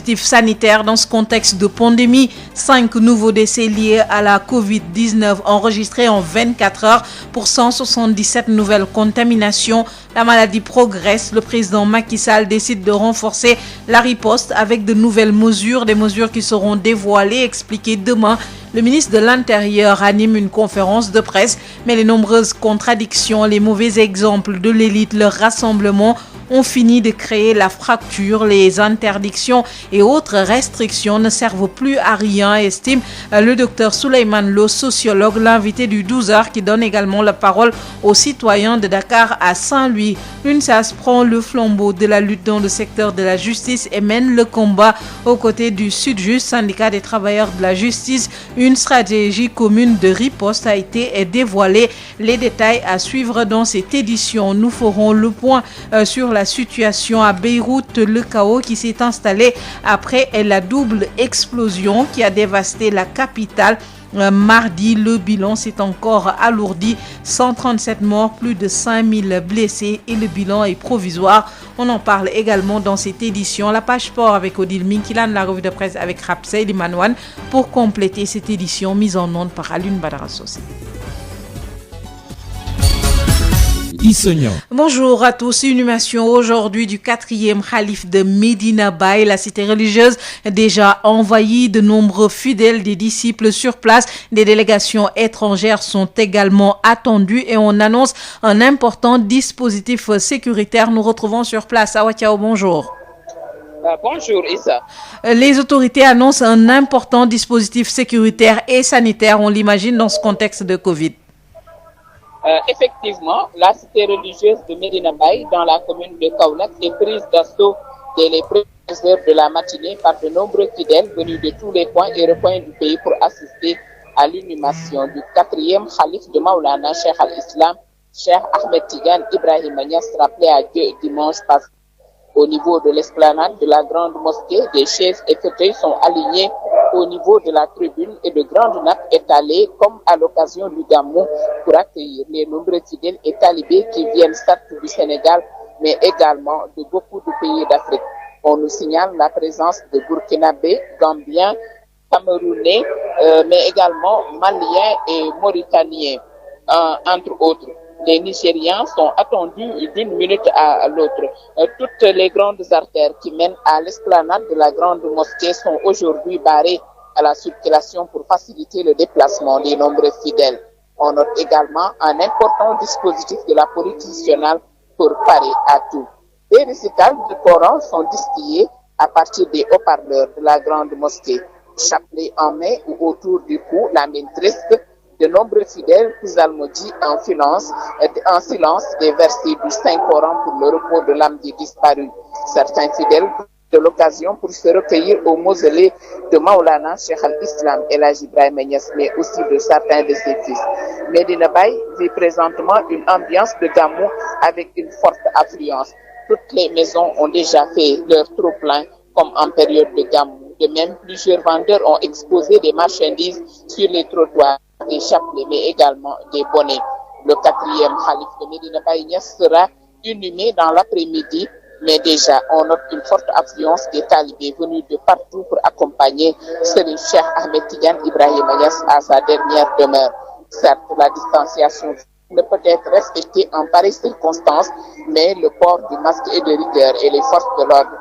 dispositifs sanitaires dans ce contexte de pandémie. 5 nouveaux décès liés à la Covid-19 enregistrés en 24 heures pour 177 nouvelles contaminations. La maladie progresse. Le président Macky Sall décide de renforcer la riposte avec de nouvelles mesures, des mesures qui seront dévoilées, expliquées demain. Le ministre de l'Intérieur anime une conférence de presse, mais les nombreuses contradictions, les mauvais exemples de l'élite, leur rassemblement ont fini de créer la fracture. Les interdictions et autres restrictions ne servent plus à rien, estime le docteur Souleymane Lo, sociologue, l'invité du 12h, qui donne également la parole aux citoyens de Dakar à Saint-Louis. L'UNSAS prend le flambeau de la lutte dans le secteur de la justice et mène le combat aux côtés du Sudjust, syndicat des travailleurs de la justice. Une stratégie commune de riposte a été dévoilée. Les détails à suivre dans cette édition. Nous ferons le point sur la situation à Beyrouth, le chaos qui s'est installé après la double explosion qui a dévasté la capitale. Mardi, le bilan s'est encore alourdi. 137 morts, plus de 5000 blessés et le bilan est provisoire. On en parle également dans cette édition. La page sport avec Odile Minkilan, la revue de presse avec Rapsey Limanouane pour compléter cette édition mise en onde par Alune Badara Sosé. Bonjour à tous. Inhumation aujourd'hui du 4e calife de Medina Baye, la cité religieuse déjà envahie. De nombreux fidèles, des disciples sur place, des délégations étrangères sont également attendues et on annonce un important dispositif sécuritaire. Nous retrouvons sur place Awa Thiaw, bonjour. Bonjour Issa. Les autorités annoncent un important dispositif sécuritaire et sanitaire, on l'imagine dans ce contexte de Covid. Effectivement, la cité religieuse de Medina Baye, dans la commune de Kaolack, est prise d'assaut dès les premières heures de la matinée par de nombreux fidèles venus de tous les coins et recoins du pays pour assister à l'inhumation du 4e calife de Maulana, Cheikh al-Islam, Cheikh Ahmed Tidiane Ibrahima Niass, rappelé à Dieu dimanche passé. Au niveau de l'esplanade de la grande mosquée, des chaises et fauteuils sont alignés au niveau de la tribune et de grandes nappes étalées comme à l'occasion du Gamou pour accueillir les nombreux fidèles et talibés qui viennent certes du Sénégal mais également de beaucoup de pays d'Afrique. On nous signale la présence de Burkinabés, Gambiens, Camerounais, mais également Maliens et Mauritaniens, entre autres. Les Nigériens sont attendus d'une minute à l'autre. Toutes les grandes artères qui mènent à l'esplanade de la grande mosquée sont aujourd'hui barrées à la circulation pour faciliter le déplacement des nombreux fidèles. On note également un important dispositif de la police nationale pour parer à tout. Des récitals du Coran sont distillés à partir des haut-parleurs de la grande mosquée. Chapelet en main ou autour du cou, la main triste, de nombreux fidèles psalmodient en silence des versets du Saint-Coran pour le repos de l'âme des disparus. Certains fidèles de l'occasion pour se recueillir au mausolée de Maulana, Cheikh al-Islam El Hadji Ibrahima Niass, mais aussi de certains de ses fils. Medina Baye vit présentement une ambiance de Gamou avec une forte affluence. Toutes les maisons ont déjà fait leur trop-plein comme en période de Gamou. De même, plusieurs vendeurs ont exposé des marchandises sur les trottoirs, des chapelets, mais également des bonnets. Le 4e calife de Medina Baye Niass sera inhumé dans l'après-midi, mais déjà on note une forte affluence des talibés venus de partout pour accompagner Serigne Cheikh Ahmed Tidiane Ibrahima Niass à sa dernière demeure. Certes, la distanciation ne peut être respectée en pareille circonstance, mais le port du masque est de rigueur et les forces de l'ordre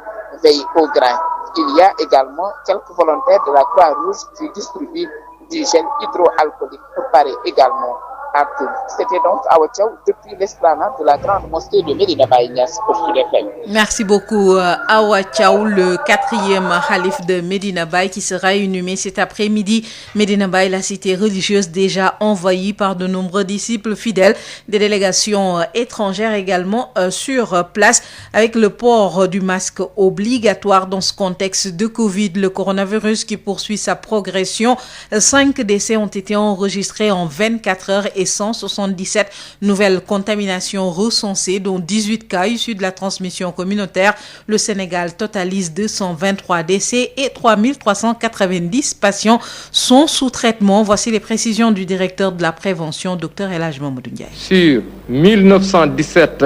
veillent au grain. Il y a également quelques volontaires de la Croix-Rouge qui distribuent du gel hydroalcoolique pour parer également à tout. C'était donc Awa Thiaw depuis l'esplanade de la grande mosquée de Medina Baye Niass pour Sud FM. Merci beaucoup Awa Thiaw, le 4e calife de Medina Baye qui sera inhumé cet après-midi. Medina Baye, la cité religieuse déjà envahie par de nombreux disciples fidèles, des délégations étrangères également sur place avec le port du masque obligatoire dans ce contexte de Covid, le coronavirus qui poursuit sa progression. 5 décès ont été enregistrés en 24 heures et 177 nouvelles contaminations recensées, dont 18 cas issus de la transmission communautaire. Le Sénégal totalise 223 décès et 3390 patients sont sous traitement. Voici les précisions du directeur de la prévention, Dr El Hadji Mamadou Ndiaye. Sur 1917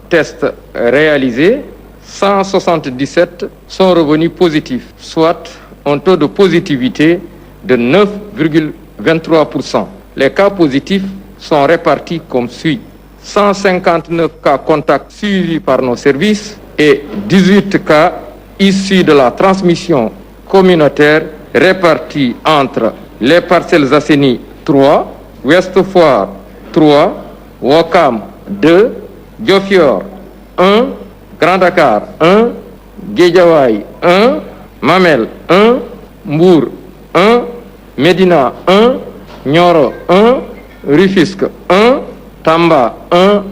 tests réalisés, 177 sont revenus positifs, soit un taux de positivité de 9,23%. Les cas positifs sont répartis comme suit. 159 cas contacts suivis par nos services et 18 cas issus de la transmission communautaire répartis entre les Parcelles Assainies 3, Ouest Foire 3, Ouakam 2, Diofior 1, Grand Dakar 1, Guédiawaye 1, Mamel 1, Mbour 1, Médina 1, Nioro 1, Rufisque 1, Tamba 1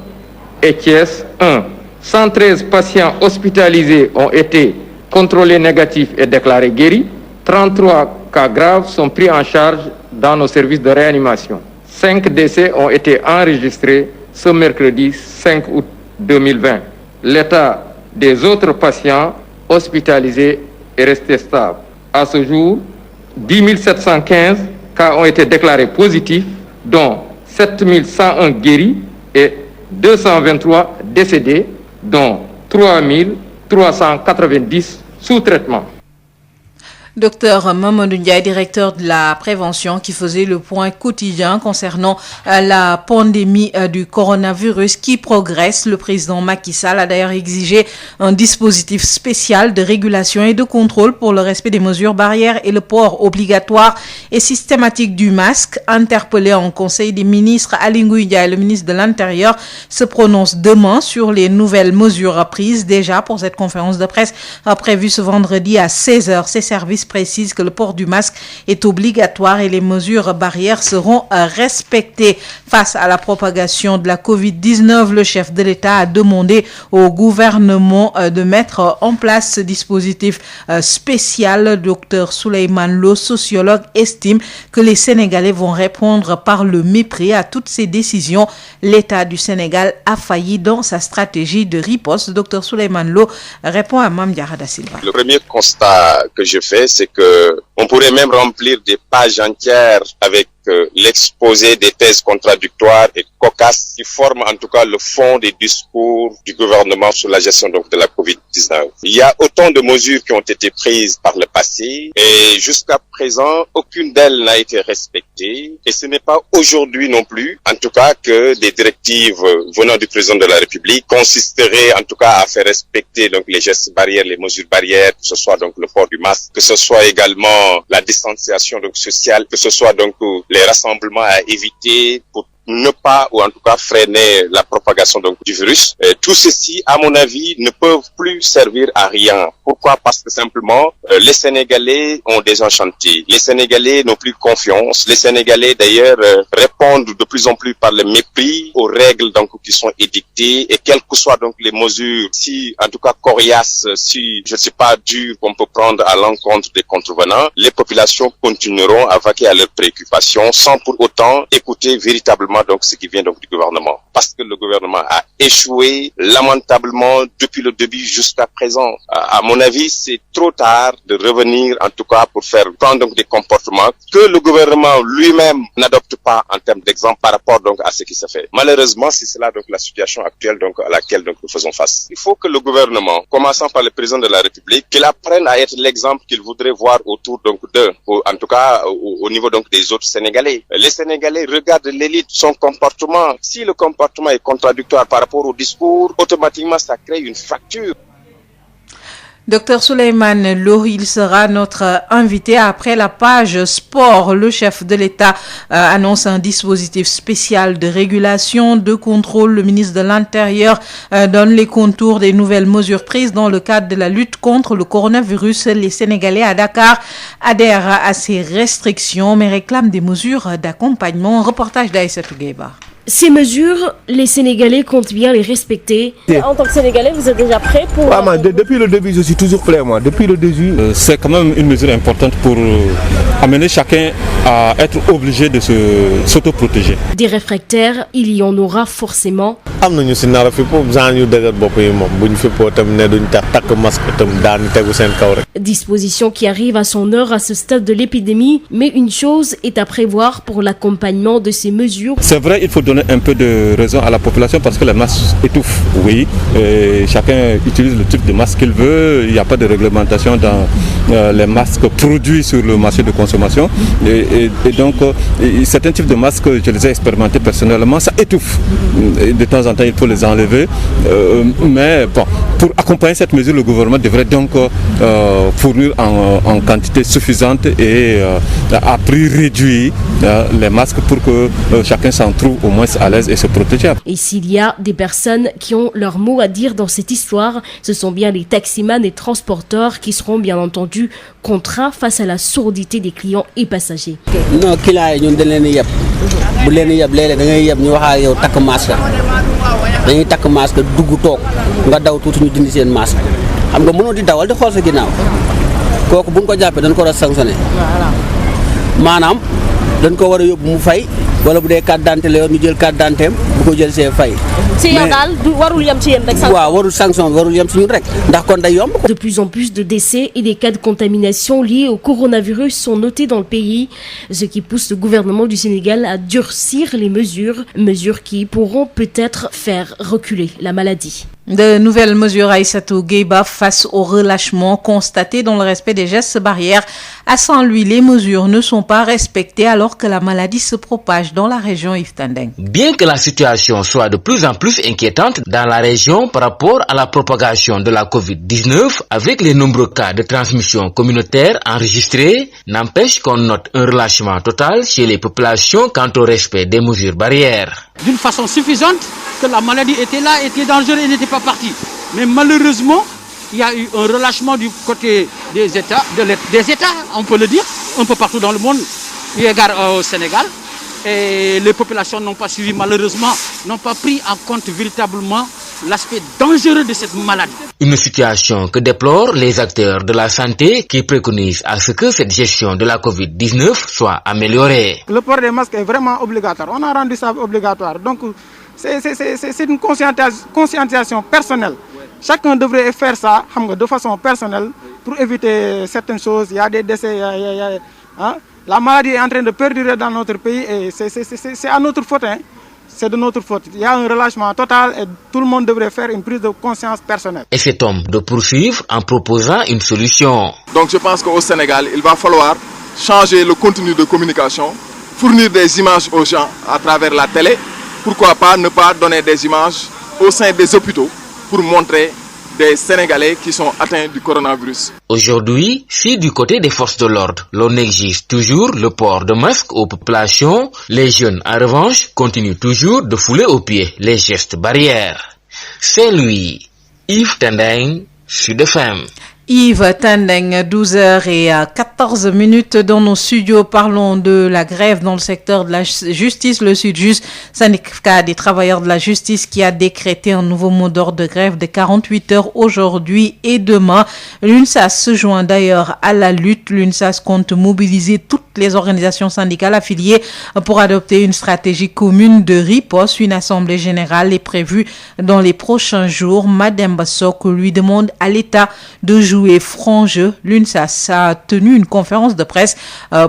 et Thiès 1. 113 patients hospitalisés ont été contrôlés négatifs et déclarés guéris. 33 cas graves sont pris en charge dans nos services de réanimation. 5 décès ont été enregistrés ce mercredi 5 août 2020. L'état des autres patients hospitalisés est resté stable. À ce jour, 10 715 cas ont été déclarés positifs, dont 7 101 guéris et 223 décédés, dont 3 390 sous traitement. Docteur Mamadou Ndiaye, directeur de la prévention, qui faisait le point quotidien concernant la pandémie du coronavirus qui progresse. Le président Macky Sall a d'ailleurs exigé un dispositif spécial de régulation et de contrôle pour le respect des mesures barrières et le port obligatoire et systématique du masque. Interpellé en Conseil des ministres, Aly Ngouille Ndiaye, le ministre de l'Intérieur, se prononce demain sur les nouvelles mesures prises déjà pour cette conférence de presse prévue ce vendredi à 16h. Ces services précise que le port du masque est obligatoire et les mesures barrières seront respectées. Face à la propagation de la Covid-19, le chef de l'État a demandé au gouvernement de mettre en place ce dispositif spécial. Dr Souleymane Lo, sociologue, estime que les Sénégalais vont répondre par le mépris à toutes ces décisions. L'État du Sénégal a failli dans sa stratégie de riposte. Dr Souleymane Lo répond à Mame Diarra Da Silva. Le premier constat que je fais, c'est que on pourrait même remplir des pages entières avec l'exposé des thèses contradictoires et cocasses qui forment en tout cas le fond des discours du gouvernement sur la gestion donc de la Covid-19. Il y a autant de mesures qui ont été prises par le passé et jusqu'à présent, aucune d'elles n'a été respectée et ce n'est pas aujourd'hui non plus, en tout cas, que des directives venant du président de la République consisteraient en tout cas à faire respecter donc les gestes barrières, les mesures barrières, que ce soit donc le port du masque, que ce soit également la distanciation donc sociale, que ce soit donc les rassemblements à éviter pour ne pas, ou en tout cas freiner la propagation donc du virus. Tout ceci, à mon avis, ne peuvent plus servir à rien. Pourquoi? Parce que simplement, les Sénégalais ont désenchanté. Les Sénégalais n'ont plus confiance. Les Sénégalais, d'ailleurs, répondent de plus en plus par le mépris aux règles donc qui sont édictées et quelles que soient donc les mesures, si en tout cas coriaces, si je ne sais pas dures qu'on peut prendre à l'encontre des contrevenants, les populations continueront à vaquer à leurs préoccupations sans pour autant écouter véritablement donc ce qui vient donc du gouvernement, parce que le gouvernement a échoué lamentablement depuis le début jusqu'à présent. À mon avis, c'est trop tard de revenir en tout cas pour faire prendre donc des comportements que le gouvernement lui-même n'adopte pas en termes d'exemple par rapport donc à ce qui se fait. Malheureusement, c'est cela donc la situation actuelle donc à laquelle donc nous faisons face. Il faut que le gouvernement, commençant par le président de la République, qu'il apprenne à être l'exemple qu'il voudrait voir autour donc d'eux, en tout cas au niveau donc des autres Sénégalais. Les Sénégalais regardent l'élite, son comportement. Si le comportement est contradictoire par rapport au discours, automatiquement ça crée une fracture. Docteur Souleymane Lo, il sera notre invité après la page sport. Le chef de l'État annonce un dispositif spécial de régulation, de contrôle. Le ministre de l'Intérieur donne les contours des nouvelles mesures prises dans le cadre de la lutte contre le coronavirus. Les Sénégalais à Dakar adhèrent à ces restrictions mais réclament des mesures d'accompagnement. Reportage d'Aïssatou Gueba. Ces mesures, les Sénégalais comptent bien les respecter. En tant que Sénégalais, vous êtes déjà prêt pour... Depuis le début, je suis toujours prêt, moi. Depuis le début. C'est quand même une mesure importante pour amener chacun à être obligé de s'autoprotéger. Des réfractaires, il y en aura forcément. Disposition qui arrive à son heure à ce stade de l'épidémie, mais une chose est à prévoir pour l'accompagnement de ces mesures. C'est vrai, il faut donner donner un peu de raison à la population parce que les masques étouffent. Oui, chacun utilise le type de masque qu'il veut. Il n'y a pas de réglementation dans les masques produits sur le marché de consommation. Et donc, certains types de masques, je les ai expérimentés personnellement, ça étouffe. De temps en temps, il faut les enlever. Mais bon, pour accompagner cette mesure, le gouvernement devrait donc fournir en quantité suffisante et à prix réduit les masques pour que chacun s'en trouve au moins à l'aise et se protéger. Et s'il y a des personnes qui ont leur mot à dire dans cette histoire, ce sont bien les taximans et transporteurs qui seront bien entendu contraints face à la sourdité des clients et passagers. Non, clients ñun dañ leen yeb. Bu leen yeb léeg-léeg da ngay yeb ñu wax ak yow takk masque. Dañuy takk masque dugg toog nga daw tuuti ñu dindi seen masque. Xam nga mënoo di dawal di xool sa ginnaaw. Kooku buñ ko jàppee dañ ko war a sanctionné. Maanaam dañ ko war a yóbbu mu fay wala bu dee carte d'identité la yor ñu jël carte d'identité bu ko jël see fay. Si yow daal warul yem ci yéen rek. waaw warul sanction warul yem ci ñun rek ndax kon day yomb. De plus en plus de décès et des cas de contamination liés au coronavirus sont notés dans le pays, ce qui pousse le gouvernement du Sénégal à durcir les mesures qui pourront peut-être faire reculer la maladie. De nouvelles mesures Aïssatou Gueye face au relâchement constaté dans le respect des gestes barrières. À Saint-Louis, les mesures ne sont pas respectées alors que la maladie se propage dans la région Yves Tendeng. Bien que la situation soit de plus en plus inquiétante dans la région par rapport à la propagation de la Covid-19 avec les nombreux cas de transmission communautaire enregistrés, n'empêche qu'on note un relâchement total chez les populations quant au respect des mesures barrières. D'une façon suffisante, que la maladie était là, était dangereuse et n'était pas partie. Mais malheureusement, il y a eu un relâchement du côté des États, on peut le dire, un peu partout dans le monde, eu égard au Sénégal. Et les populations n'ont pas suivi, malheureusement, n'ont pas pris en compte véritablement l'aspect dangereux de cette maladie. Une situation que déplorent les acteurs de la santé qui préconisent à ce que cette gestion de la Covid-19 soit améliorée. Le port des masques est vraiment obligatoire. On a rendu ça obligatoire. Donc, c'est une conscientisation personnelle. Chacun devrait faire ça de façon personnelle pour éviter certaines choses. Il y a des décès, la maladie est en train de perdurer dans notre pays et c'est à notre faute. C'est de notre faute. Il y a un relâchement total et tout le monde devrait faire une prise de conscience personnelle. Et cet homme de poursuivre en proposant une solution. Donc je pense qu'au Sénégal, il va falloir changer le contenu de communication, fournir des images aux gens à travers la télé. Pourquoi pas ne pas donner des images au sein des hôpitaux pour montrer des Sénégalais qui sont atteints du coronavirus. Aujourd'hui, si du côté des forces de l'ordre, l'on exige toujours le port de masque aux populations, les jeunes, en revanche, continuent toujours de fouler aux pieds les gestes barrières. C'est lui, Yves Tendeng, Sud FM. Yves Tendeng, 12h14 dans nos studios. Parlons de la grève dans le secteur de la justice. Le Sud-Just, syndicat des travailleurs de la justice, qui a décrété un nouveau mot d'ordre de grève de 48 heures aujourd'hui et demain. L'UNSAS se joint d'ailleurs à la lutte. L'UNSAS compte mobiliser toutes les organisations syndicales affiliées pour adopter une stratégie commune de riposte. Une assemblée générale est prévue dans les prochains jours. Madame Bassok lui demande à l'État de jouer franc jeu. L'UNSAS a tenu une conférence de presse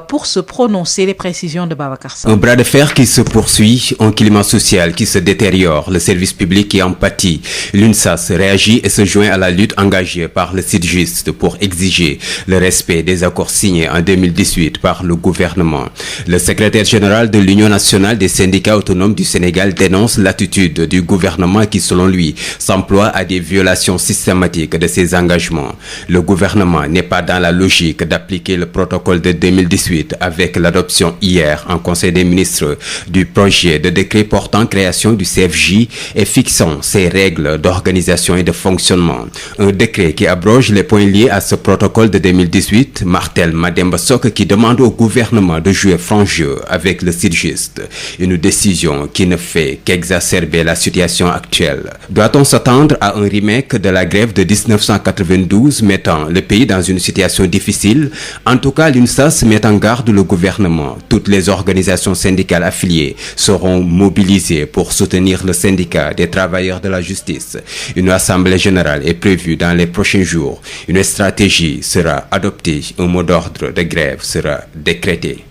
pour se prononcer. Les précisions de Babacar Sarr. Un bras de fer qui se poursuit, un climat social qui se détériore, le service public qui en pâtit. L'UNSAS réagit et se joint à la lutte engagée par le Sud-Just pour exiger le respect des accords signés en 2018 par le gouvernement. Le secrétaire général de l'Union nationale des syndicats autonomes du Sénégal dénonce l'attitude du gouvernement qui, selon lui, s'emploie à des violations systématiques de ses engagements. Le gouvernement n'est pas dans la logique d'appliquer le protocole de 2018 avec l'adoption hier en Conseil des ministres du projet de décret portant création du CFJ et fixant ses règles d'organisation et de fonctionnement. Un décret qui abroge les points liés à ce protocole de 2018, martèle Mademba Sok, qui demande au gouvernement de jouer franc jeu avec le Sud-Just. Une décision qui ne fait qu'exacerber la situation actuelle. Doit-on s'attendre à un remake de la grève de 1992 mettant le pays dans une situation difficile? En tout cas, l'UNSAS met en garde le gouvernement. Toutes les organisations syndicales affiliées seront mobilisées pour soutenir le syndicat des travailleurs de la justice. Une assemblée générale est prévue dans les prochains jours. Une stratégie sera adoptée. Un mot d'ordre de grève sera décrété.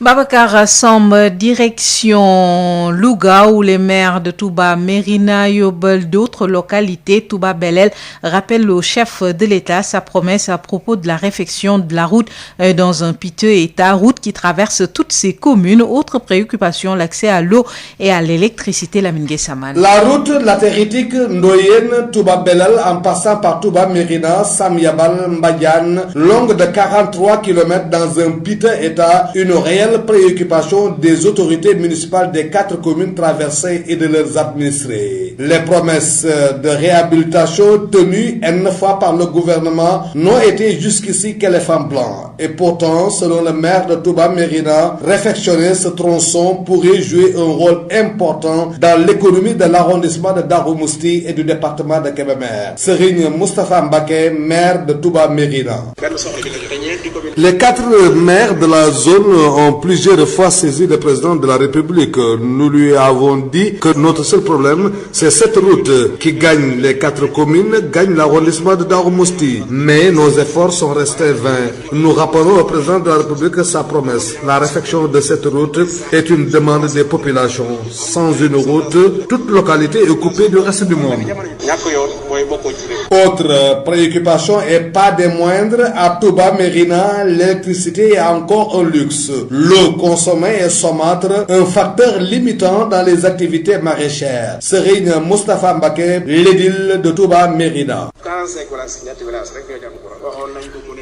Babacar Samb, direction Louga, où les maires de Touba, Mérina, Yobel, d'autres localités, Touba Belel, rappellent au chef de l'État sa promesse à propos de la réfection de la route dans un piteux état, route qui traverse toutes ces communes. Autre préoccupation, l'accès à l'eau et à l'électricité, Lamine Guessaman. La route latéritique Ndoyen Touba Belel en passant par Touba Mérina, Samyabal, Mbadiane, longue de 43 km dans un piteux état, une réelle préoccupation des autorités municipales des 4 communes traversées et de leurs administrés. Les promesses de réhabilitation tenues une fois par le gouvernement n'ont été jusqu'ici qu'éléphant blanc. Et pourtant, selon le maire de Touba Mérina, réfectionner ce tronçon pourrait jouer un rôle important dans l'économie de l'arrondissement de Darou Mousti et du département de Kébémer. Serigne Moustapha Mbaké, maire de Touba Mérina. Les 4 maires de la zone ont plusieurs fois saisi le président de la République. Nous lui avons dit que notre seul problème, c'est cette route qui gagne les 4 communes, gagne l'arrondissement de Darou Mousti. Mais nos efforts sont restés vains. Nous rappelons au président de la République sa promesse. La réfection de cette route est une demande des populations. Sans une route, toute localité est coupée du reste du monde. Autre préoccupation et pas des moindres, à Touba Mérina, l'électricité est encore un luxe. L'eau consommée est saumâtre, un facteur limitant dans les activités maraîchères. Serigne Moustapha Mbaké, l'édile de Touba Mérina.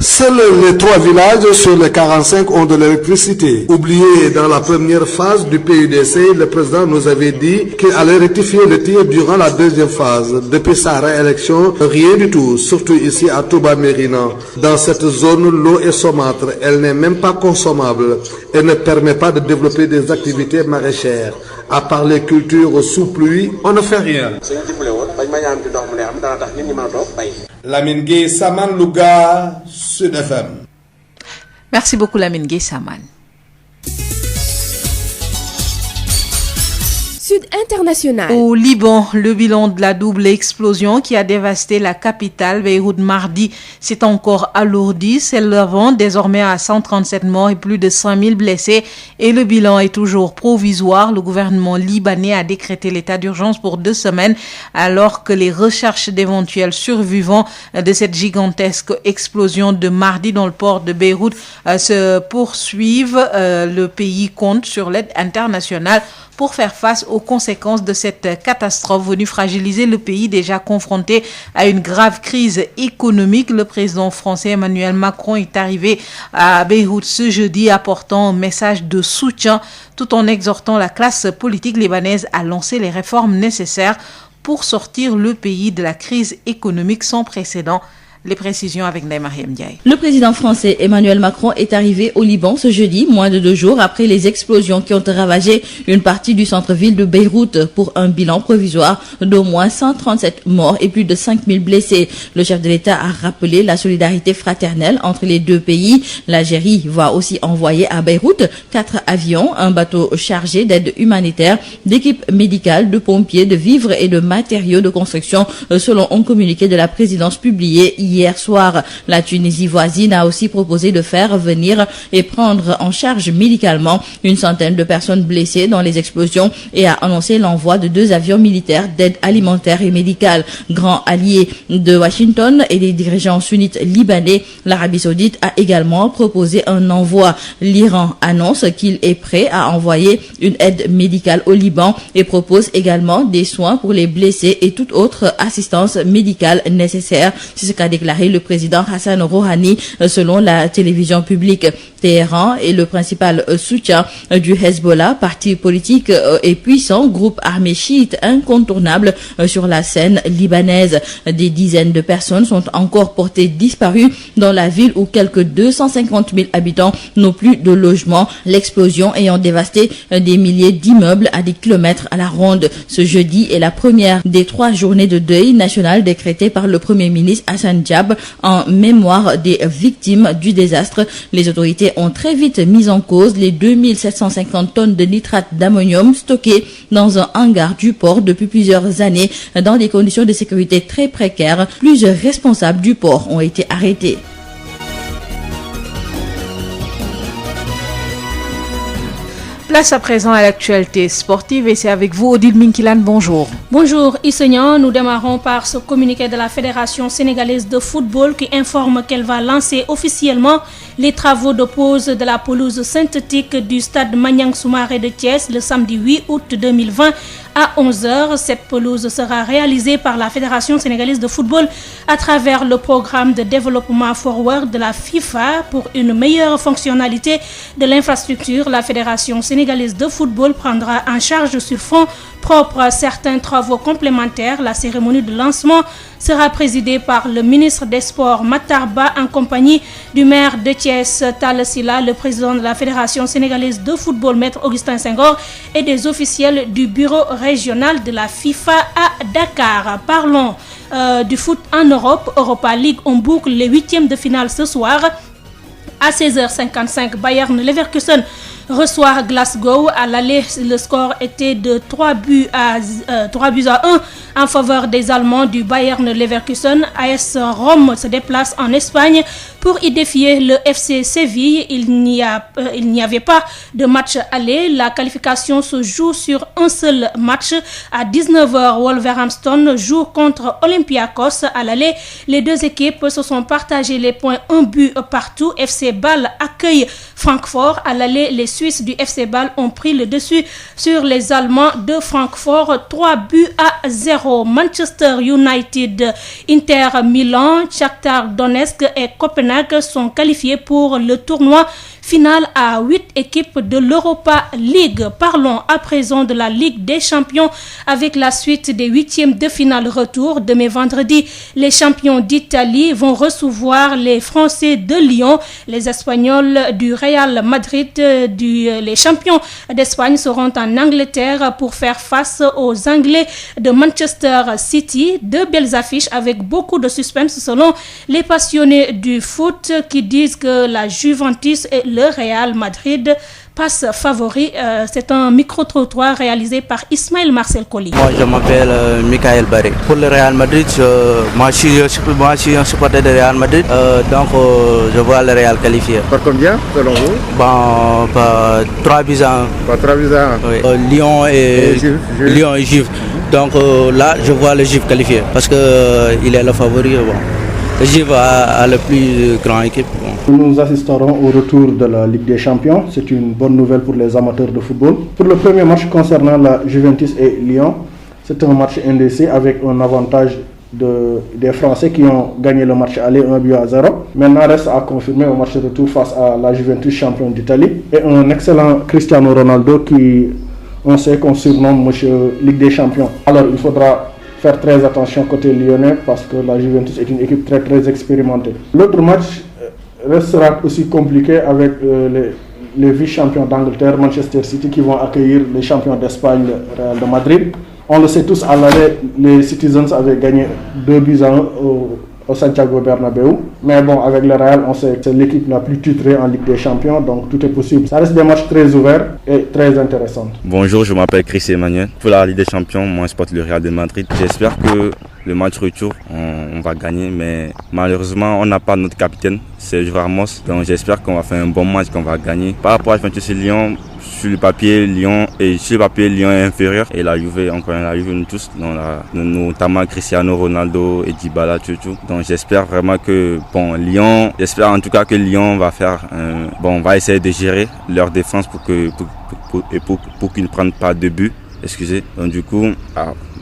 Seuls les 3 villages sur les 45 ont de l'électricité. Oublié dans la première phase du PUDC, le président nous avait dit qu'il allait rectifier le tir durant la deuxième phase. Depuis sa réélection, rien du tout, surtout ici à Touba Mérina. Dans cette zone, l'eau est saumâtre, elle n'est même pas consommable. Elle ne permet pas de développer des activités maraîchères. À part les cultures sous pluie, on ne fait rien. Lamine Gueye Saman, Louga, Sud FM. Merci beaucoup Lamine Gueye Saman. Sud International. Au Liban, le bilan de la double explosion qui a dévasté la capitale Beyrouth mardi s'est encore alourdi, s'élevant désormais à 137 morts et plus de 5000 blessés. Et le bilan est toujours provisoire. Le gouvernement libanais a décrété l'état d'urgence pour 2 semaines, alors que les recherches d'éventuels survivants de cette gigantesque explosion de mardi dans le port de Beyrouth se poursuivent. Le pays compte sur l'aide internationale pour faire face aux conséquences de cette catastrophe venue fragiliser le pays déjà confronté à une grave crise économique. Le président français Emmanuel Macron est arrivé à Beyrouth ce jeudi apportant un message de soutien tout en exhortant la classe politique libanaise à lancer les réformes nécessaires pour sortir le pays de la crise économique sans précédent. Les précisions avec Mariam Ndiaye. Le président français Emmanuel Macron est arrivé au Liban ce jeudi, moins de 2 jours après les explosions qui ont ravagé une partie du centre-ville de Beyrouth pour un bilan provisoire d'au moins 137 morts et plus de 5000 blessés. Le chef de l'État a rappelé la solidarité fraternelle entre les 2 pays. L'Algérie va aussi envoyer à Beyrouth 4 avions, un bateau chargé d'aide humanitaire, d'équipes médicales, de pompiers, de vivres et de matériaux de construction, selon un communiqué de la présidence publié hier soir. La Tunisie voisine a aussi proposé de faire venir et prendre en charge médicalement une centaine de personnes blessées dans les explosions et a annoncé l'envoi de 2 avions militaires d'aide alimentaire et médicale. Grand allié de Washington et des dirigeants sunnites libanais, l'Arabie saoudite a également proposé un envoi. L'Iran annonce qu'il est prêt à envoyer une aide médicale au Liban et propose également des soins pour les blessés et toute autre assistance médicale nécessaire. C'est ce qu'a déclaré le président Hassan Rouhani selon la télévision publique. Téhéran est le principal soutien du Hezbollah, parti politique et puissant groupe armé chiite incontournable sur la scène libanaise. Des dizaines de personnes sont encore portées disparues dans la ville où quelques 250 000 habitants n'ont plus de logement, l'explosion ayant dévasté des milliers d'immeubles à des kilomètres à la ronde. Ce jeudi est la première des 3 journées de deuil national décrétées par le premier ministre Hassan Diab en mémoire des victimes du désastre. Les autorités ont très vite mis en cause les 2750 tonnes de nitrate d'ammonium stockées dans un hangar du port depuis plusieurs années dans des conditions de sécurité très précaires. Plusieurs responsables du port ont été arrêtés. Place à présent à l'actualité sportive et c'est avec vous Odile Minkilan, bonjour. Bonjour Isegnan, nous démarrons par ce communiqué de la Fédération sénégalaise de football qui informe qu'elle va lancer officiellement les travaux de pose de la pelouse synthétique du stade Maniang Soumaré de Thiès le samedi 8 août 2020 à 11h. Cette pelouse sera réalisée par la Fédération sénégalaise de football à travers le programme de développement forward de la FIFA pour une meilleure fonctionnalité de l'infrastructure. La Fédération sénégalaise de football prendra en charge sur fonds propres certains travaux complémentaires. La cérémonie de lancement sera présidée par le ministre des Sports Matar Ba en compagnie du maire de Thiès Talla Sylla, le président de la Fédération sénégalaise de football Maître Augustin Senghor et des officiels du bureau régional de la FIFA à Dakar. Parlons du foot en Europe. Europa League, on boucle les huitièmes de finale ce soir. À 16h55, Bayern Leverkusen reçoit Glasgow. À l'aller, le score était de 3 buts à 1 en faveur des Allemands du Bayern Leverkusen. AS Rome se déplace en Espagne pour y défier le FC Séville. Il n'y avait pas de match aller. La qualification se joue sur un seul match. À 19h, Wolverhampton joue contre Olympiakos. À l'aller, les deux équipes se sont partagées les points, un but partout. FC Bâle accueille Francfort. À l'aller, les Suisses du FC Bâle ont pris le dessus sur les Allemands de Francfort, 3 buts à 0. Manchester United, Inter Milan, Shakhtar Donetsk et Copenhague sont qualifiés pour le tournoi final à 8 équipes de l'Europa League. Parlons à présent de la Ligue des Champions avec la suite des huitièmes de finale retour. Demain vendredi, les champions d'Italie vont recevoir les Français de Lyon. Les Espagnols du Real Madrid, les champions d'Espagne seront en Angleterre pour faire face aux Anglais de Manchester City. Deux belles affiches avec beaucoup de suspense selon les passionnés du foot qui disent que la Juventus et le Real Madrid passe favori. C'est un micro-trottoir réalisé par Ismaël Marcel Colli. Moi, je m'appelle Michael Barré. Pour le Real Madrid, moi, je suis un supporter de Real Madrid, donc je vois le Real qualifié. Par combien, selon vous? Bon, 3 buts à 1. Pas 3 buts à 1. Oui. Lyon et Juve. Donc là, je vois le Juve qualifié parce qu'il est le favori. Bon. Le Juve a la plus grande équipe. Bon. Nous assisterons au retour de la Ligue des Champions. C'est une bonne nouvelle pour les amateurs de football. Pour le premier match concernant la Juventus et Lyon, c'est un match indécis avec un avantage des Français qui ont gagné le match aller 1 but à 0. Maintenant, reste à confirmer au match de retour face à la Juventus champion d'Italie et un excellent Cristiano Ronaldo qui, on sait qu'on surnomme Monsieur Ligue des Champions. Alors, il faudra faire très attention côté lyonnais parce que la Juventus est une équipe très très expérimentée. L'autre match restera aussi compliqué avec les vice-champions d'Angleterre, Manchester City, qui vont accueillir les champions d'Espagne, le Real de Madrid. On le sait tous, à l'aller, les Citizens avaient gagné 2 buts à 1 au Santiago Bernabéu. Mais bon, avec le Real, on sait que c'est l'équipe la plus titrée en Ligue des Champions, donc tout est possible. Ça reste des matchs très ouverts et très intéressants. Bonjour, je m'appelle Chris Emmanuel. Pour la Ligue des Champions, moi je supporte le Real de Madrid. J'espère que le match retour, on va gagner, mais malheureusement, on n'a pas notre capitaine, Sergio Ramos. Donc j'espère qu'on va faire un bon match, qu'on va gagner. Par rapport à Juventus et Lyon, sur le papier, Lyon est inférieur. Et la Juve, encore la Juve, nous tous, notamment Cristiano Ronaldo et Dybala, tout. Donc j'espère vraiment que, j'espère en tout cas que Lyon va faire, va essayer de gérer leur défense pour qu'ils ne prennent pas de but. Excusez. Donc du coup,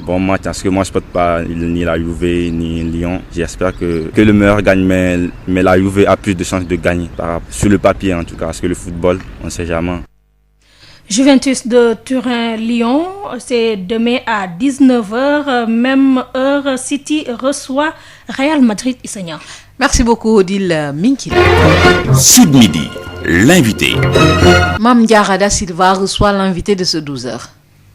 bon match, parce que moi je ne porte pas ni la Juve ni Lyon. J'espère que le meilleur gagne, mais la Juve a plus de chances de gagner. Sur le papier en tout cas, parce que le football, on ne sait jamais. Juventus de Turin-Lyon, c'est demain à 19h, même heure. City reçoit Real Madrid. Isegnan. Merci beaucoup Odile Minkila. Sud Midi, l'invité. Mame Diarra Da Silva reçoit l'invité de ce 12h.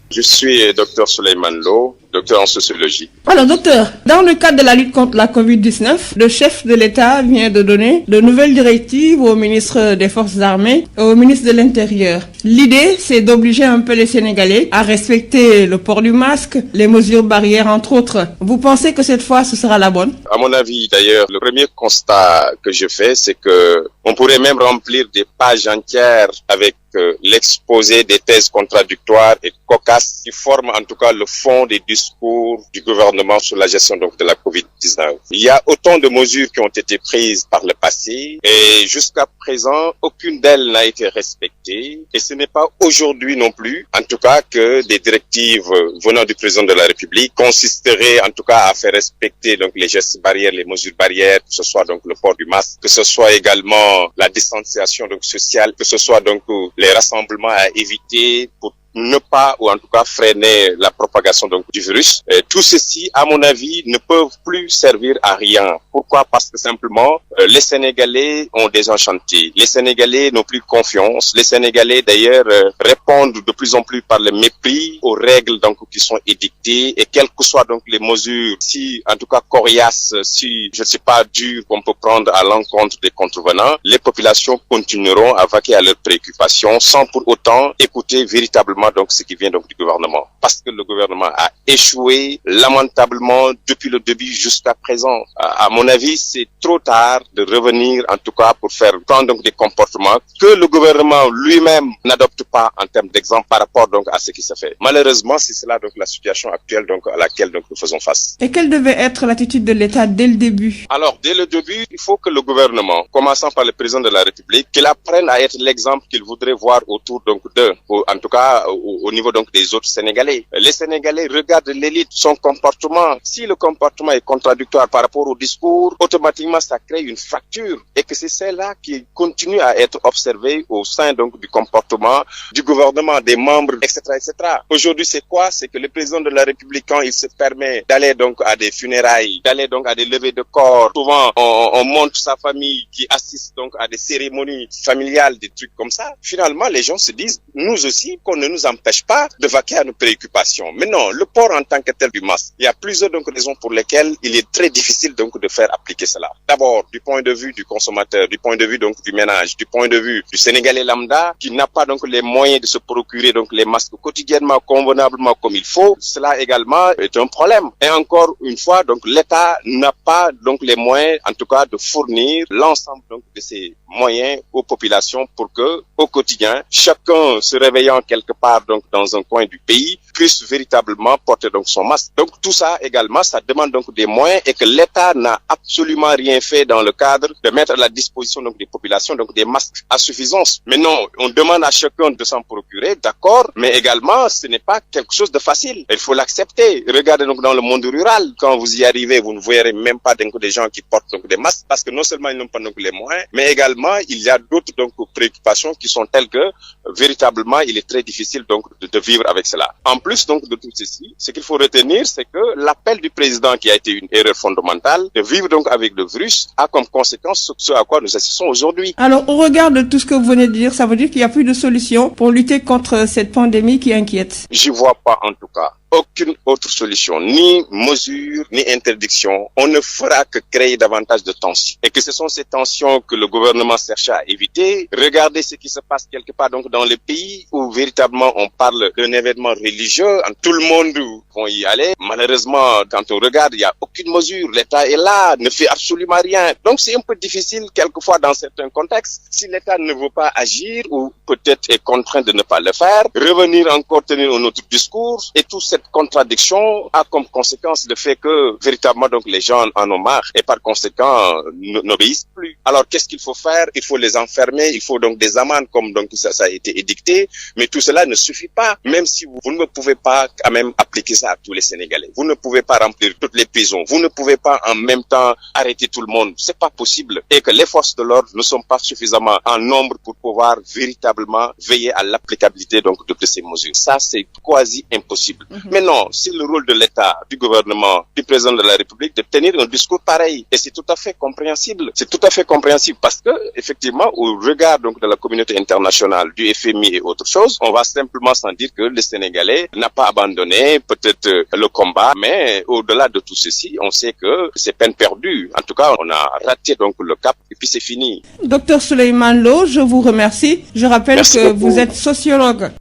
Je suis Dr Souleymane Lo, docteur en sociologie. Alors docteur, dans le cadre de la lutte contre la Covid-19, le chef de l'État vient de donner de nouvelles directives au ministre des Forces armées et au ministre de l'Intérieur. L'idée, c'est d'obliger un peu les Sénégalais à respecter le port du masque, les mesures barrières entre autres. Vous pensez que cette fois, ce sera la bonne? À mon avis, d'ailleurs, le premier constat que je fais, c'est que on pourrait même remplir des pages entières avec l'exposé des thèses contradictoires et cocasses qui forment en tout cas le fond des discours du gouvernement sur la gestion donc de la Covid-19. Il y a autant de mesures qui ont été prises par le passé et jusqu'à présent, aucune d'elles n'a été respectée et ce n'est pas aujourd'hui non plus, en tout cas, que des directives venant du président de la République consisteraient en tout cas à faire respecter donc les gestes barrières, les mesures barrières, que ce soit donc le port du masque, que ce soit également la distanciation donc sociale, que ce soit donc les rassemblements à éviter pour ne pas, ou en tout cas freiner la propagation donc du virus. Et tout ceci, à mon avis, ne peuvent plus servir à rien. Pourquoi? Parce que simplement, les Sénégalais ont désenchanté. Les Sénégalais n'ont plus confiance. Les Sénégalais, d'ailleurs, répondent de plus en plus par le mépris aux règles donc qui sont édictées. Et quelles que soient donc les mesures, si en tout cas coriaces, si je ne sais pas dures qu'on peut prendre à l'encontre des contrevenants, les populations continueront à vaquer à leurs préoccupations sans pour autant écouter véritablement donc ce qui vient donc du gouvernement, parce que le gouvernement a échoué lamentablement depuis le début jusqu'à présent. À mon avis, c'est trop tard de revenir en tout cas pour faire prendre donc des comportements que le gouvernement lui-même n'adopte pas en termes d'exemple par rapport donc à ce qui se fait. Malheureusement, c'est cela donc la situation actuelle donc à laquelle donc nous faisons face. Et quelle devait être l'attitude de l'État dès le début? Alors, dès le début, il faut que le gouvernement, commençant par le président de la République, qu'il apprenne à être l'exemple qu'il voudrait voir autour donc d'eux, en tout cas au niveau donc des autres Sénégalais. Les Sénégalais regardent l'élite, son comportement. Si le comportement est contradictoire par rapport au discours, automatiquement ça crée une fracture et que c'est celle-là qui continue à être observée au sein donc du comportement du gouvernement, des membres, etc., etc. Aujourd'hui, c'est quoi? C'est que le président de la République, quand il se permet d'aller donc à des funérailles, d'aller donc à des levées de corps, souvent on montre sa famille qui assiste donc à des cérémonies familiales, des trucs comme ça. Finalement, les gens se disent, nous aussi, qu'on ne nous empêche pas de vaquer à nos préoccupations. Mais non, le port en tant que tel du masque, il y a plusieurs donc raisons pour lesquelles il est très difficile donc de faire appliquer cela. D'abord, du point de vue du consommateur, du point de vue donc du ménage, du point de vue du Sénégalais lambda qui n'a pas donc les moyens de se procurer donc les masques quotidiennement, convenablement comme il faut. Cela également est un problème. Et encore une fois, donc l'État n'a pas donc les moyens, en tout cas, de fournir l'ensemble donc de ces moyens aux populations pour que, au quotidien, chacun se réveillant quelque part donc dans un coin du pays puisse véritablement porter donc son masque. Donc tout ça également, ça demande donc des moyens et que l'État n'a absolument rien fait dans le cadre de mettre à la disposition donc des populations donc des masques à suffisance. Mais non, on demande à chacun de s'en procurer, d'accord, mais également ce n'est pas quelque chose de facile. Il faut l'accepter. Regardez donc dans le monde rural, quand vous y arrivez, vous ne verrez même pas donc des gens qui portent donc des masques parce que non seulement ils n'ont pas donc les moyens, mais également il y a d'autres donc préoccupations qui sont telles que véritablement il est très difficile donc de vivre avec cela. En plus donc de tout ceci, ce qu'il faut retenir, c'est que l'appel du président qui a été une erreur fondamentale de vivre donc avec le virus a comme conséquence ce à quoi nous assistons aujourd'hui. Alors au regard de tout ce que vous venez de dire, ça veut dire qu'il n'y a plus de solution pour lutter contre cette pandémie qui inquiète? J'y vois pas en tout cas aucune autre solution, ni mesure, ni interdiction. On ne fera que créer davantage de tensions. Et que ce sont ces tensions que le gouvernement cherche à éviter. Regardez ce qui se passe quelque part donc dans le pays où véritablement on parle d'un événement religieux. Tout le monde va y aller. Malheureusement, quand on regarde, il n'y a aucune mesure. L'État est là, ne fait absolument rien. Donc c'est un peu difficile quelquefois dans certains contextes. Si l'État ne veut pas agir ou peut-être est contraint de ne pas le faire, revenir encore tenir un autre discours et tout cette contradiction a comme conséquence le fait que véritablement donc les gens en ont marre et par conséquent n'obéissent plus. Alors qu'est-ce qu'il faut faire? Il faut les enfermer, il faut donc des amendes comme donc ça a été édicté, mais tout cela ne suffit pas. Même si vous ne pouvez pas quand même appliquer ça à tous les Sénégalais. Vous ne pouvez pas remplir toutes les prisons. Vous ne pouvez pas en même temps arrêter tout le monde. C'est pas possible. Et que les forces de l'ordre ne sont pas suffisamment en nombre pour pouvoir véritablement veiller à l'applicabilité donc de ces mesures. Ça c'est quasi impossible. Mais non, c'est le rôle de l'État, du gouvernement, du président de la République de tenir un discours pareil. Et c'est tout à fait compréhensible. C'est tout à fait compréhensible parce que, effectivement, au regard donc de la communauté internationale, du FMI et autres choses, on va simplement s'en dire que le Sénégalais n'a pas abandonné peut-être le combat, mais au-delà de tout ceci, on sait que c'est peine perdue. En tout cas, on a raté donc le cap et puis c'est fini. Docteur Souleymane Lo, je vous remercie. Je rappelle que vous êtes sociologue.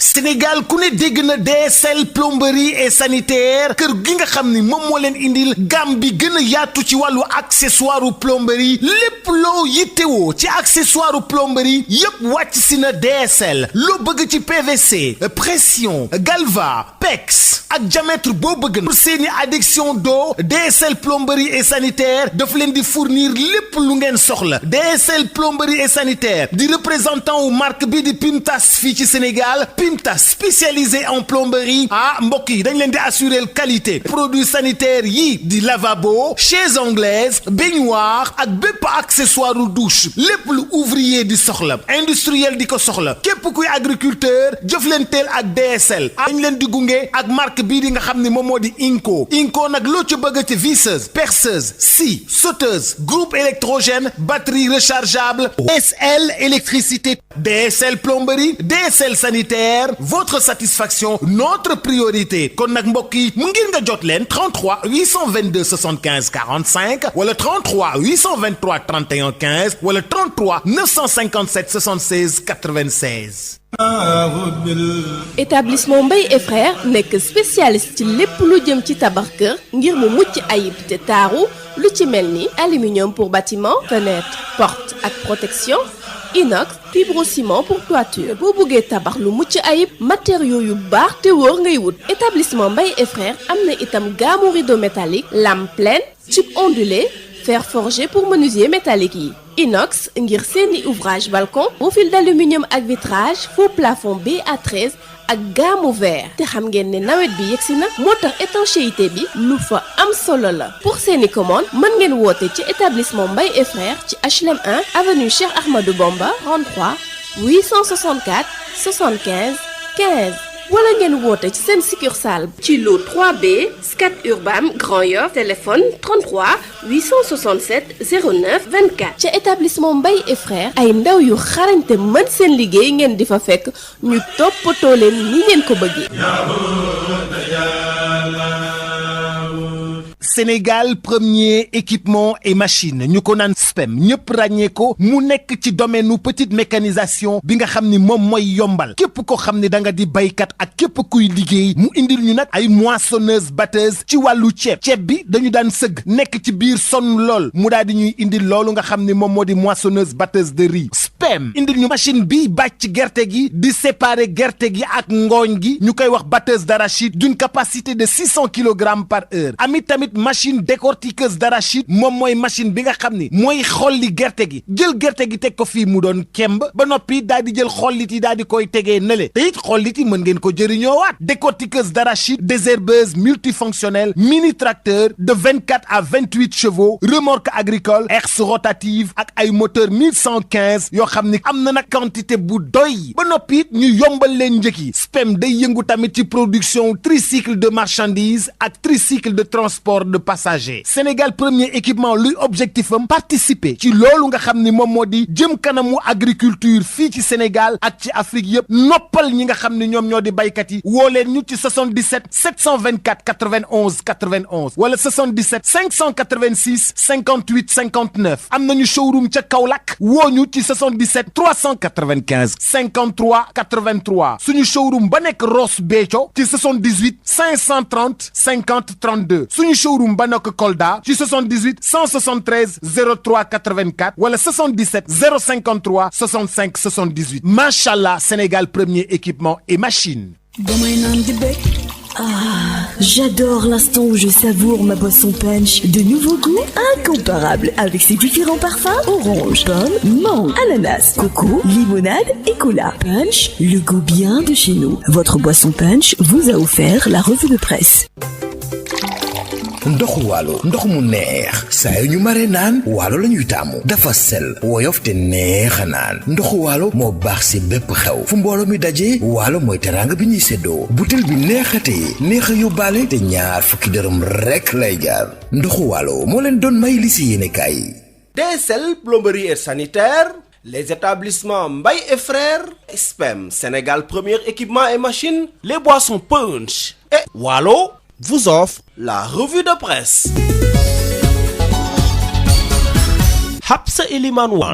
Sénégal ku ne dégg na DSL plomberie et sanitaire kër gi nga xam ni moom moo leen indil gam bi gën a yaatu ci wàllu accessoire plomberie lépp loo yittewoo ci accessoire plomberie yépp wàcc si na DSL loo bëgg ci PVC pression galva PEX ak diamètre boo bëgg na pour seeni adduction d'eau DSL plomberie et sanitaire daf leen di fournir lépp lu ngeen soxla DSL plomberie et sanitaire di représentant wu marque bi di Pimtas fii ci Sénégal Pimtas spécialisé en plomberie mbokk yi dañ leen di assurer qualité produits sanitaires yi di lavabo chaises anglaises baignoire ak bépp accessoire douche lépp lu ouvrier di soxla industriel di ko soxla képp kuy agriculteur jëflanteel ak DSL dañ leen di gunge ak marque bii di nga xam ni moom moo di Inco nag loo ci bëgg ci visseuse perceuse scie sauteuse groupe électrogène batterie rechargeable DSL électricité DSL plomberie DSL sanitaire votre satisfaction notre priorité kon nag mbokk yi mu ngir nga jot leen 33 822 75 45 wala 33 823 31 15 wala 33 957 76 96. Établissement Mbaye et Frères nekk spécialiste ci lépp lu jëm ci tabax kër ngir mu mucc ayib te taaru lu ci mel ni aluminium pour bâtiment fenêtre porte ak protection inox fibrociment pour toiture boo bëggee tabax lu mucc ayib matériaux yu baax te wóor ngay wut. Établissement Mbaye et Frères am na itam gamme rideau métallique lame pleine tube ondulé fer forgé pour menuisier métallique yi inox ngir seeni ouvrage balcon profil d'aluminium ak vitrage faux plafond BA13 ak gamme vert te xam ngeen ne nawet bi yegsi na moo tax étanchéité bi lu fa am solo la pour seeni commande mën ngeen woote ci établissement Mbaye et Frères ci HLM 1 avenue Cheikh Ahmadou Bamba 33 864 75 15 wala ngeen woote ci seen succursale ci lot 3B Scat Urbam Grand Yoff téléphone 33 867 09 24 ca établissement Mbaye et Frères ay ndaw yu xarañte mën seen liggéey ngeen di fa fekk ñu toppatoo leen ni ngeen ko bëggee. Sénégal premier équipement et machine ñu ko naan SPEM ñëpp ràññee ko mu nekk ci domaine nu petite mécanisation bi nga xam ni moom mooy yombal képp ko xam ni da nga di baykat ak képp kuy liggéey mu indil ñu nag ay moissonneuse batteuse ci wàllu ceeb bi dañu daan sëgg nekk ci biir sonn lool mu daal di ñuy indil loolu nga xam ni moom moo di moissonneuse batteuse de riz SPEM indil ñu machine bi bàcc gerte gi di séparer gerte gi ak ngooñ gi ñu koy wax batteuse d'arachide d'une capacité de 600 kilogrammes par heure ami tamit machine décortiqueuse d'arachide moom mooy machine bi nga xam ni mooy xolli gerte gi jël gerte gi teg ko fii mu doon kemb ba noppi daal di jël xollit yi daal di koy tegee nële te it xollit yi mën ngeen ko jëriñoowaat décortiqueuse d'arachide désherbeuse multifonctionnelle mini tracteur de 24 à 28 chevaux remorque agricole herse rotative ak ay moteur 1115 yoo xam ni am na nag quantité bu doy ba noppi it ñu yombal leen njëkk yi SPEM day yëngu tamit ci production tricycle de marchandises ak tricycle de transport de passagers Sénégal premier équipement luy objectif am participer ci loolu nga xam ni moom moo di jëm kanamu agriculture fii ci Sénégal ak ci Afrique yëpp noppal ñi nga xam ni ñoom ñoo di baykat yi woo leen ñu ci 77 724 91 91 wala 77 586 58 59 am nañu showroom ca Kaolack woo ñu ci 77 395 53 83 suñu showroom ba nekk Ross Béthio ci 78 530 50 32 suñu showroom ba nekk Kolda ci 78 173 03 84 wala 77 053 65 78 machallah Sénégal premier équipement et machine. Ah, j'adore l'instant où je savoure ma boisson punch. De nouveaux goûts incomparables avec ses différents parfums: orange, pomme, mangue, ananas, coco, limonade et cola. Punch, le goût bien de chez nous. Votre boisson punch vous a offert la revue de presse. ndoxu waalo ndox mu neex saa yu ñu mare naan waalo la ñuy taamu dafa sel woyof te neex a naan ndoxu waalo moo baax si bépp xew fu mbooloo mi daje waalo mooy teraanga bi ñuy séddoo butel bi neexatee neex a yóbbaale te ñaar fukki dërëm rekk lay jaar ndoxu waalo moo leen doon may li si yéene kaay. DSL plomberie et sanitaire, les établissements Mbaye et Frères, SPEM Sénégal Premier Équipement et Machines, les boissons Punch et Wallo vous offrent la revue de presse.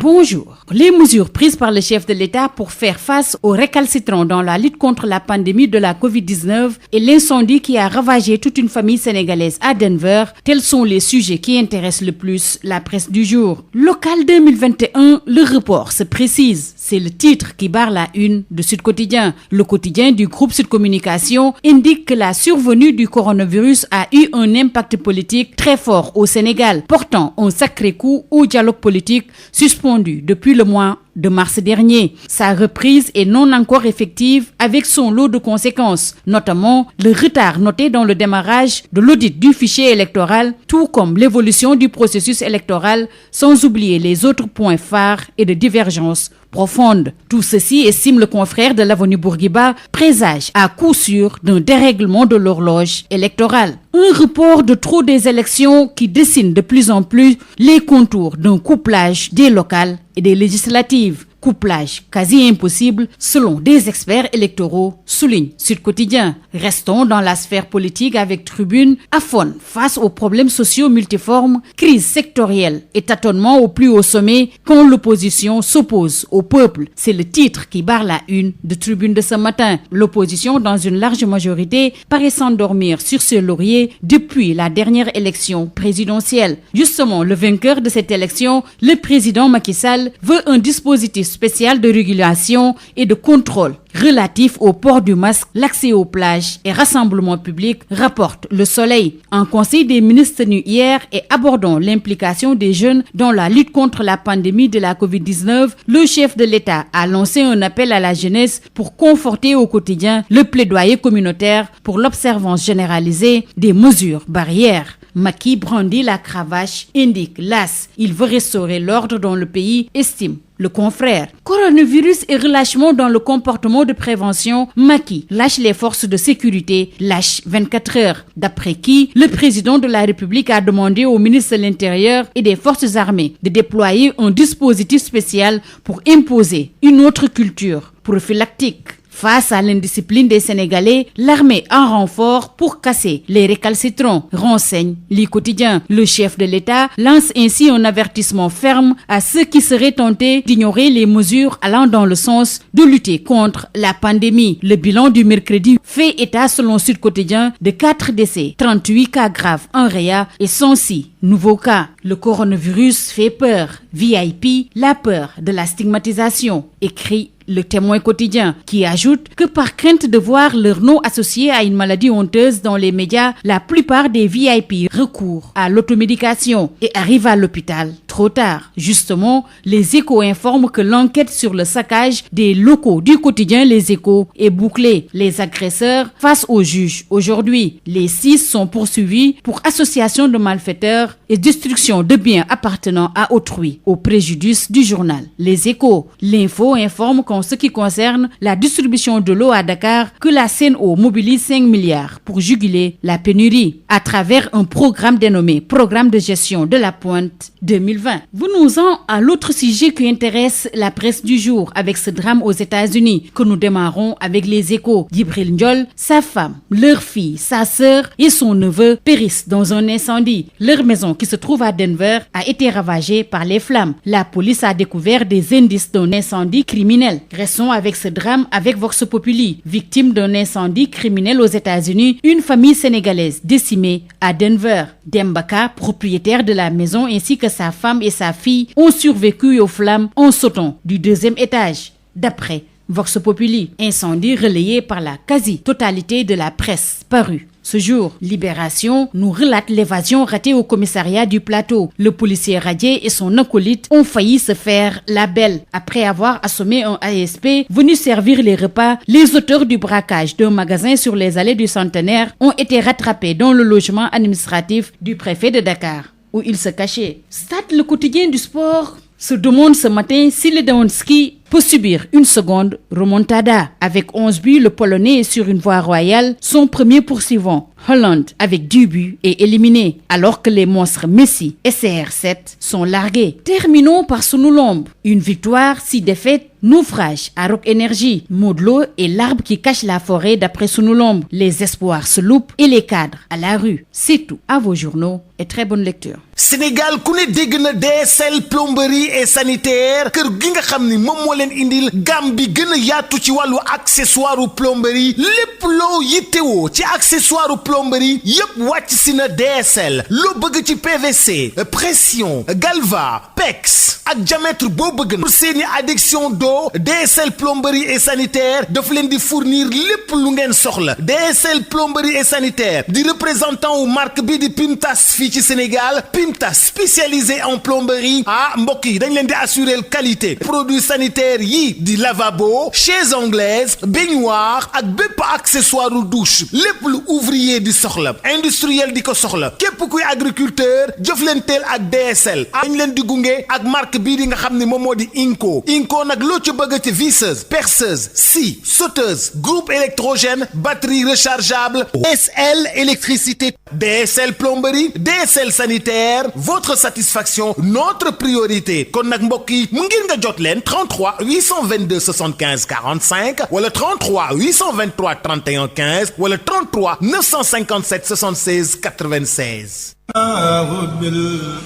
Bonjour. Les mesures prises par le chef de l'État pour faire face aux récalcitrants dans la lutte contre la pandémie de la Covid-19 et l'incendie qui a ravagé toute une famille sénégalaise à Denver, tels sont les sujets qui intéressent le plus la presse du jour. Local 2021, le report se précise. C'est le titre qui barre la une de Sud Quotidien. Le quotidien du groupe Sud Communication indique que la survenue du coronavirus a eu un impact politique très fort au Sénégal, portant un sacré coup au dialogue politique suspendu depuis le mois de mars dernier. Sa reprise est non encore effective avec son lot de conséquences, notamment le retard noté dans le démarrage de l'audit du fichier électoral, tout comme l'évolution du processus électoral, sans oublier les autres points phares et de divergence profonde. Tout ceci, estime le confrère de l'Avenue Bourguiba, présage à coup sûr d'un dérèglement de l'horloge électorale. Un report de trop des élections qui dessine de plus en plus les contours d'un couplage des locales et des législatives. Couplage quasi impossible selon des experts électoraux, souligne Sud Quotidien. Restons dans la sphère politique avec Tribune. Afon face aux problèmes sociaux multiformes, crise sectorielle et tâtonnement au plus haut sommet quand l'opposition s'oppose au peuple. C'est le titre qui barre la une de Tribune de ce matin. L'opposition, dans une large majorité, paraît s'endormir sur ses lauriers depuis la dernière élection présidentielle. Justement, le vainqueur de cette élection, le président Macky Sall, veut un dispositif spécial de régulation et de contrôle relatif au port du masque, l'accès aux plages et rassemblements publics, rapporte Le Soleil. En conseil des ministres tenu hier et abordant l'implication des jeunes dans la lutte contre la pandémie de la Covid-19, le chef de l'État a lancé un appel à la jeunesse pour conforter au quotidien le plaidoyer communautaire pour l'observance généralisée des mesures barrières. Macky brandit la cravache, indique l'AS. Il veut restaurer l'ordre dans le pays, estime le confrère. Coronavirus et relâchement dans le comportement de prévention, Macky lâche les forces de sécurité, lâche 24 heures. D'après qui, le président de la République a demandé au ministre de l'Intérieur et des forces armées de déployer un dispositif spécial pour imposer une autre culture prophylactique. Face à l'indiscipline des Sénégalais, l'armée en renfort pour casser les récalcitrants, renseigne Le Quotidien. Le chef de l'État lance ainsi un avertissement ferme à ceux qui seraient tentés d'ignorer les mesures allant dans le sens de lutter contre la pandémie. Le bilan du mercredi fait état, selon Sud Quotidien, de 4 décès, 38 cas graves en réa et 106 nouveaux cas. Le coronavirus fait peur. VIP, la peur de la stigmatisation, écrit Le Témoin quotidien, qui ajoute que par crainte de voir leur nom associé à une maladie honteuse dans les médias, la plupart des VIP recourent à l'automédication et arrivent à l'hôpital trop tard. Justement, les Échos informent que l'enquête sur le saccage des locaux du quotidien Les Échos est bouclée. Les agresseurs face au juge aujourd'hui. Les 6 sont poursuivis pour association de malfaiteurs et destruction de biens appartenant à autrui, au préjudice du journal Les Échos. L'info informe qu'en ce qui concerne la distribution de l'eau à Dakar, que la Sen'Eau mobilise 5 milliards pour juguler la pénurie à travers un programme dénommé Programme de gestion de la pointe 2020. Venons-en à l'autre sujet qui intéresse la presse du jour avec ce drame aux États-Unis que nous démarrons avec Les Échos. Djibril Ndiol, sa femme, leur fille, sa sœur et son neveu périssent dans un incendie. Leur maison qui se trouve à Denver a été ravagée par les flammes. La police a découvert des indices d'un incendie criminel. Restons avec ce drame avec Vox Populi. Victime d'un incendie criminel aux États-Unis, une famille sénégalaise décimée à Denver. Dembaka, propriétaire de la maison, ainsi que sa femme et sa fille ont survécu aux flammes en sautant du 2e étage. D'après Vox Populi, incendie relayé par la quasi-totalité de la presse parue Ce jour, Libération nous relate l'évasion ratée au commissariat du Plateau. Le policier radié et son acolyte ont failli se faire la belle. Après avoir assommé un ASP venu servir les repas, les auteurs du braquage d'un magasin sur les allées du Centenaire ont été rattrapés dans le logement administratif du préfet de Dakar, où ils se cachaient. Stade, le quotidien du sport, se demande ce matin si Lewandowski peut subir une seconde remontada. Avec 11 buts, le Polonais est sur une voie royale. Son premier poursuivant, Hollande, avec 10 buts, est éliminé, alors que les monstres Messi et CR7 sont largués. Terminons par Sunu Lamb. Une victoire, 6 défaites, naufrage à Rock Énergie. Modou Lo est l'arbre qui cache la forêt d'après Sunu Lamb. Les espoirs se loupent et les cadres à la rue. C'est tout. À vos journaux et très bonne lecture. Sénégal ku ne dégg na DSL plomberie et sanitaire kër gi nga xam ni moom moo leen indil gamme bi gën a yaatu ci wàllu accessoire plomberie lépp loo yittewoo ci accessoire plomberie yépp wàcc si na DSL loo bëgg ci PVC pression galva PEX ak diamètre boo bëgg na pour seeni adduction d'eau DSL plomberie et sanitaire daf leen di fournir lépp lu ngeen soxla. DSL plomberie et sanitaire di représentant wu marque bi di Pimtas fii ci Sénégal. Pimtas spécialisé en plomberie mbokk yi dañ leen di assurer qualité produits sanitaires yi di lavabo chaises anglaises baignoire ak bépp accessoire douche lépp lu ouvrier di soxla industriel di ko soxla képp kuy agriculteur jëflanteel ak DSL dañ leen di gunge ak marque bii di nga xam ne moom moo di Inco nag loo ci bëgg ci visseuse perceuse scie sauteuse groupe électrogène batterie rechargeable DSL électricité DSL plomberie DSL sanitaire votre satisfaction notre priorité kon nag mbokk yi mu ngir nga jot leen 33 822 75 45 wala 33 823 31 15 wala 33 957 76 96.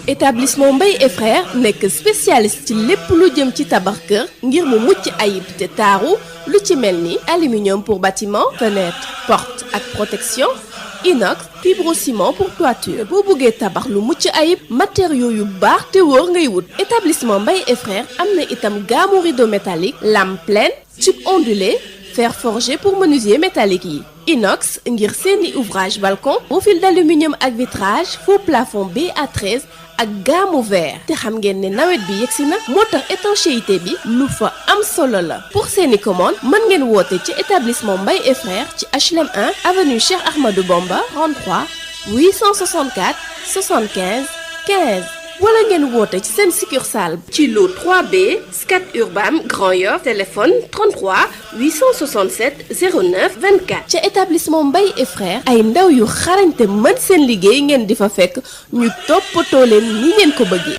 Établissement Mbaye et Frères nekk spécialiste ci lépp lu jëm ci tabax kër ngir mu mucc ayib te taaru lu ci mel ni aluminium pour bâtiment fenêtre porte ak protection inox fibrociment pour toiture boo bëggee tabax lu mucc ayib matériaux yu baax te wóor ngay wut. Établissement Mbaye et Frères am na itam gamme rideau métallique lame pleine tube ondulé fer forgé pour menuisier métallique yi. Inox ngir seeni ouvrage balcon profil d'aluminium ak vitrage faux plafond BA13 ak gamme verre te xam ngeen ne nawet bi yegsi na moo tax étanchéité bi lu fa am solo la. Pour seeni commande mën ngeen woote ci établissement Mbaye et Frères ci HLM 1 avenue Cheikh Ahmadou Bamba 33 864 75 15 wala ngeen woote ci seen succursale ci lo 3B Scat Urbam Grand Yoff téléphone 33 867 09 24 ca établissement Mbaye et Frères ay ndaw yu xarañte mën seen liggéey ngeen di fa fekk ñu toppatoo leen ni ngeen ko bëggee.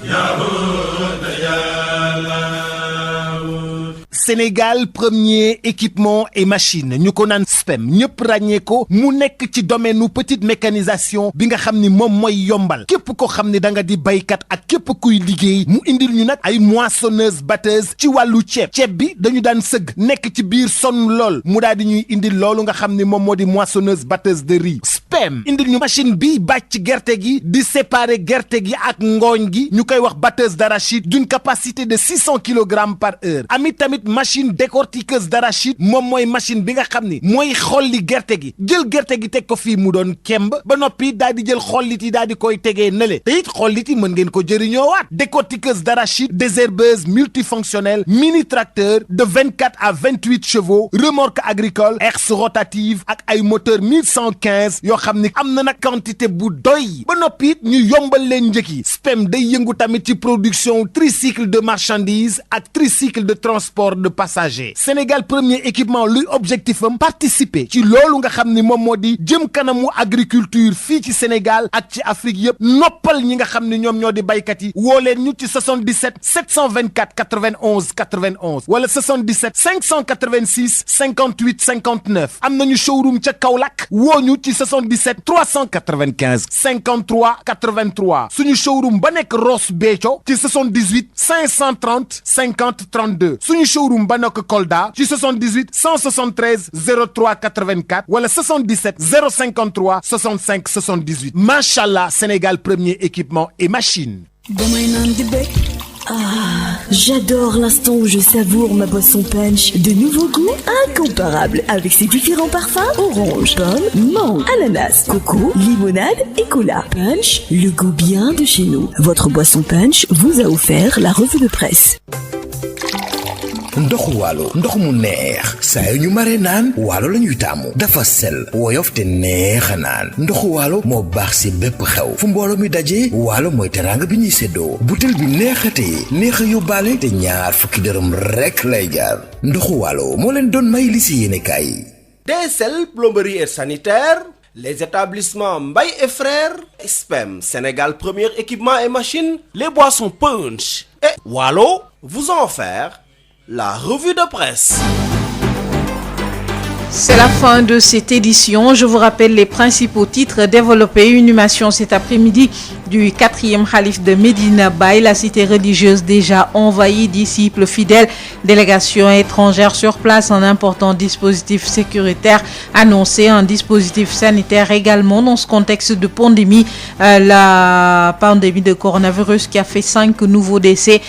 Sénégal premier équipement et machine ñu ko naan SPEM ñëpp ràññee ko mu nekk ci domaine nu petite mécanisation bi nga xam ni moom mooy yombal képp ko xam ni da nga di baykat ak képp kuy liggéey mu indil ñu nag ay moissonneuse batteuse ci wàllu ceeb bi dañu daan sëgg nekk ci biir sonn lool mu daal di ñuy indil loolu nga xam ni moom moo di moissonneuse batteuse de riz SPEM indil ñu machine bi bàcc gerte gi di séparer gerte gi ak ngooñ gi ñu koy wax batteuse d'arachide d'une capacité de 600 kg par heure ami tamit machine décortiqueuse d'arachide moom mooy machine bi nga xam ni mooy xolli gerte gi jël gerte gi teg ko fii mu doon kemb ba noppi daal di jël xollit yi daal di koy tegee nële te it xollit yi mën ngeen ko jëriñoowaat décortiqueuse d'arachide désherbeuse multifonctionnelle mini tracteur de 24 à 28 chevaux remorque agricole herse rotative ak ay moteur 1115 yoo xam ni am na nag quantité bu doy ba noppi it ñu yombal leen njëkk yi SPEM day yëngu tamit ci production tricycle de marchandises ak tricycle de transport de passagers. Sénégal premier équipement luy objectif am participer ci loolu nga xam ni moom moo di jëm kanamu agriculture fii ci Sénégal ak ci Afrique yëpp noppal ñi nga xam ni ñoom ñoo di baykat yi woo leen ñu ci 77 724 91 91 wala 77 586 58 59 am nañu showroom ca Kaolack woo ñu ci 77 395 53 83 suñu showroom ba nekk Ross Béthio ci 78 530 50 32 suñu showroom ba nekk Kolda ci 78 173 03 84 wala 77 053 65 78 machallah Sénégal premier équipement et machine. damay naan di bëgg Ah, j'adore l'instant où je savoure ma boisson punch. De nouveaux goûts incomparables avec ses différents parfums: orange, pomme, mangue, ananas, coco, limonade et cola. Punch, le goût bien de chez nous. Votre boisson punch vous a offert la revue de presse. ndoxu waalo ndox mu neex saa yu ñu mare naan waalo la ñuy taamu dafa sel woyof te neex a naan ndoxu waalo moo baax si bépp xew fu mbooloo mi daje waalo mooy teraanga bi ñuy séddoo butel bi neexatee neex a yóbbaale te ñaar fukki dërëm rekk lay jaar ndoxu waalo moo leen doon may li si yéene kaay. DSL plomberie et sanitaire, les établissements Mbaye et Frères, SPEM Sénégal premier équipement et machines, les boissons Punch et Waalo vous ont offert la revue de presse. C'est la fin de cette édition. Je vous rappelle les principaux titres développés. Une inhumation cet après-midi du 4e khalife de Médina Baye, la cité religieuse déjà envahie, disciples fidèles, délégation étrangère sur place, un important dispositif sécuritaire annoncé, un dispositif sanitaire également dans ce contexte de pandémie, la pandémie de coronavirus qui a fait 5 nouveaux décès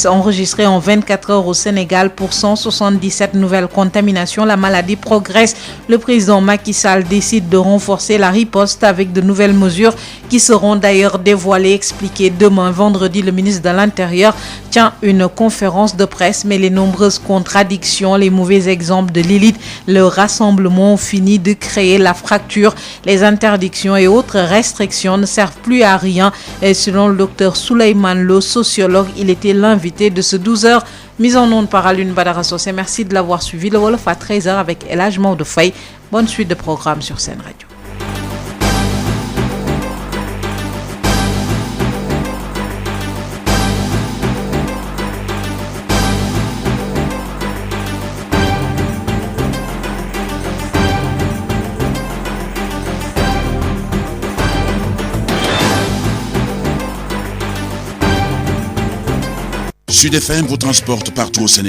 enregistrés en 24 heures au Sénégal pour 177 nouvelles contaminations. La maladie progresse. Le président Macky Sall décide de renforcer la riposte avec de nouvelles mesures qui seront d'ailleurs dévoilées, expliquées demain. Vendredi, le ministre de l'Intérieur tient une conférence de presse, mais les nombreuses contradictions, les mauvais exemples de l'élite, le rassemblement ont fini de créer la fracture. Les interdictions et autres restrictions ne servent plus à rien. Et selon le docteur Souleymane Lo, sociologue, il était l'invité de ce 12h. Mise en onde par Alioune Badara Socé. Merci de l'avoir suivi. Le Wolof à 13h avec El Hadj Maodo Faye. Bonne suite de programmes sur Sen Radio. Sud FM vous transporte partout au Sénégal.